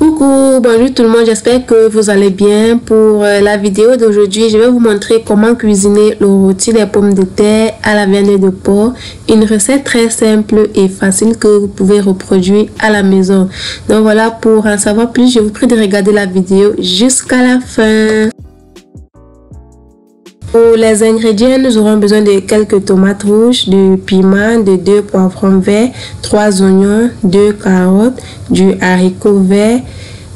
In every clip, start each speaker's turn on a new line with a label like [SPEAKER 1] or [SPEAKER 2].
[SPEAKER 1] Coucou, bonjour tout le monde, j'espère que vous allez bien. Pour la vidéo d'aujourd'hui, je vais vous montrer comment cuisiner le rôti des pommes de terre à la viande de porc. Une recette très simple et facile que vous pouvez reproduire à la maison. Donc voilà, pour en savoir plus, je vous prie de regarder la vidéo jusqu'à la fin. Pour les ingrédients, nous aurons besoin de quelques tomates rouges, du piment, de 2 poivrons verts, 3 oignons, 2 carottes, du haricot vert,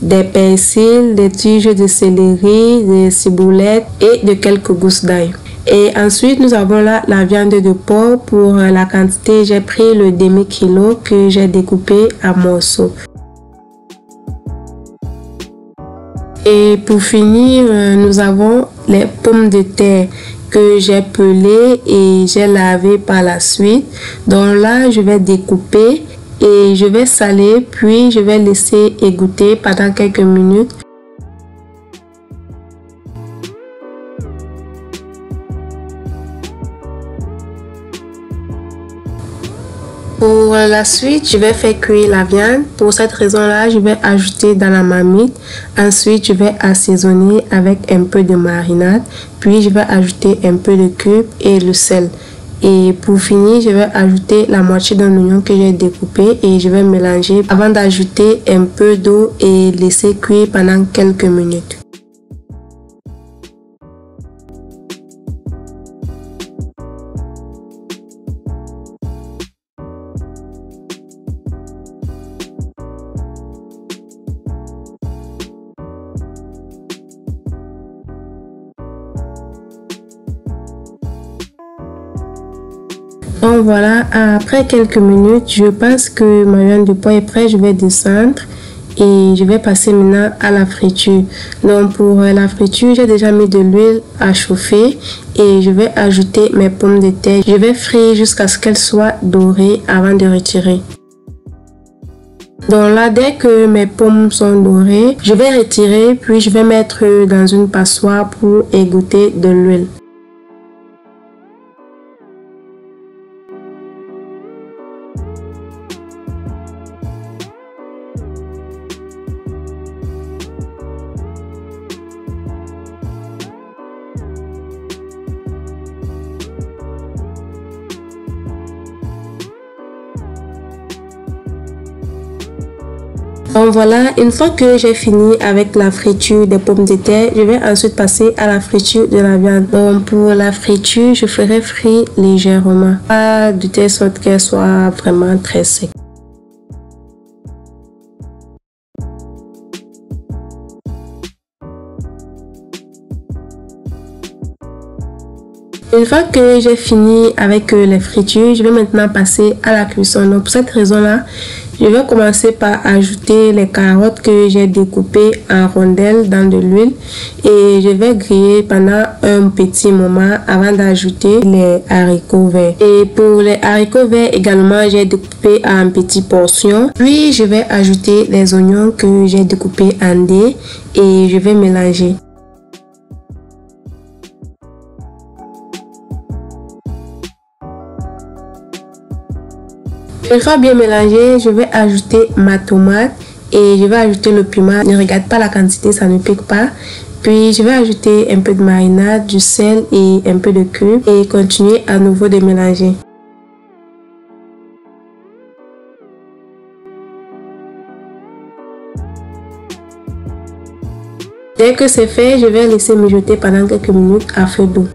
[SPEAKER 1] des persils, des tiges de céleri, des ciboulettes et de quelques gousses d'ail. Et ensuite, nous avons là la viande de porc. Pour la quantité, j'ai pris le demi-kilo que j'ai découpé en morceaux. Et pour finir, nous avons les pommes de terre que j'ai pelées et j'ai lavées par la suite. Donc là, je vais découper et je vais saler, puis je vais laisser égoutter pendant quelques minutes. Pour la suite, je vais faire cuire la viande. Pour cette raison-là, je vais ajouter dans la marmite. Ensuite, je vais assaisonner avec un peu de marinade. Puis, je vais ajouter un peu de cube et le sel. Et pour finir, je vais ajouter la moitié d'un oignon que j'ai découpé et je vais mélanger avant d'ajouter un peu d'eau et laisser cuire pendant quelques minutes. Donc voilà, après quelques minutes, je pense que ma viande de porc est prête. Je vais descendre et je vais passer maintenant à la friture. Donc pour la friture, j'ai déjà mis de l'huile à chauffer et je vais ajouter mes pommes de terre. Je vais frire jusqu'à ce qu'elles soient dorées avant de retirer. Donc là, dès que mes pommes sont dorées, je vais retirer puis je vais mettre dans une passoire pour égoutter de l'huile. Donc voilà, une fois que j'ai fini avec la friture des pommes de terre, je vais ensuite passer à la friture de la viande. Donc pour la friture, je ferai frire légèrement, pas de telle sorte qu'elle soit vraiment très sec. Une fois que j'ai fini avec les fritures, je vais maintenant passer à la cuisson. Donc pour cette raison-là, je vais commencer par ajouter les carottes que j'ai découpées en rondelles dans de l'huile et je vais griller pendant un petit moment avant d'ajouter les haricots verts. Et pour les haricots verts également, j'ai découpé en petites portions. Puis je vais ajouter les oignons que j'ai découpés en dés et je vais mélanger. Une fois bien mélangé, je vais ajouter ma tomate et je vais ajouter le piment. Ne regarde pas la quantité, ça ne pique pas. Puis je vais ajouter un peu de marinade, du sel et un peu de cube et continuer à nouveau de mélanger. Dès que c'est fait, je vais laisser mijoter pendant quelques minutes à feu doux.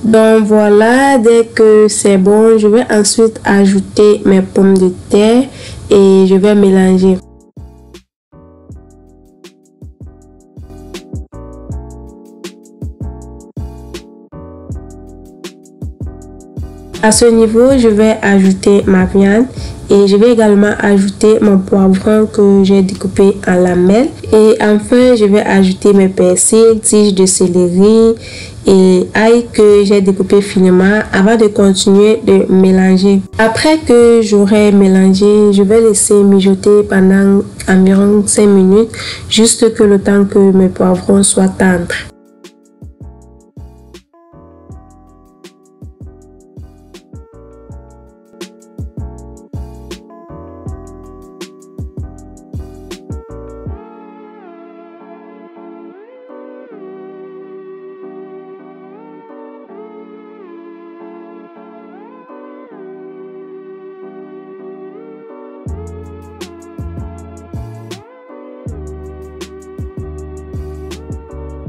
[SPEAKER 1] Donc voilà, dès que c'est bon, je vais ensuite ajouter mes pommes de terre et je vais mélanger. À ce niveau, je vais ajouter ma viande et je vais également ajouter mon poivron que j'ai découpé en lamelles. Et enfin, je vais ajouter mes persils, tiges de céleri et ail que j'ai découpé finement avant de continuer de mélanger. Après que j'aurai mélangé, je vais laisser mijoter pendant environ 5 minutes, juste que le temps que mes poivrons soient tendres.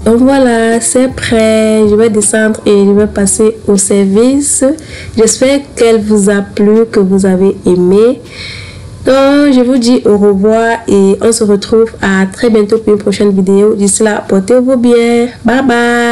[SPEAKER 1] Donc voilà, c'est prêt. Je vais descendre et je vais passer au service. J'espère qu'elle vous a plu, que vous avez aimé. Donc, je vous dis au revoir et on se retrouve à très bientôt pour une prochaine vidéo. D'ici là, portez-vous bien. Bye bye.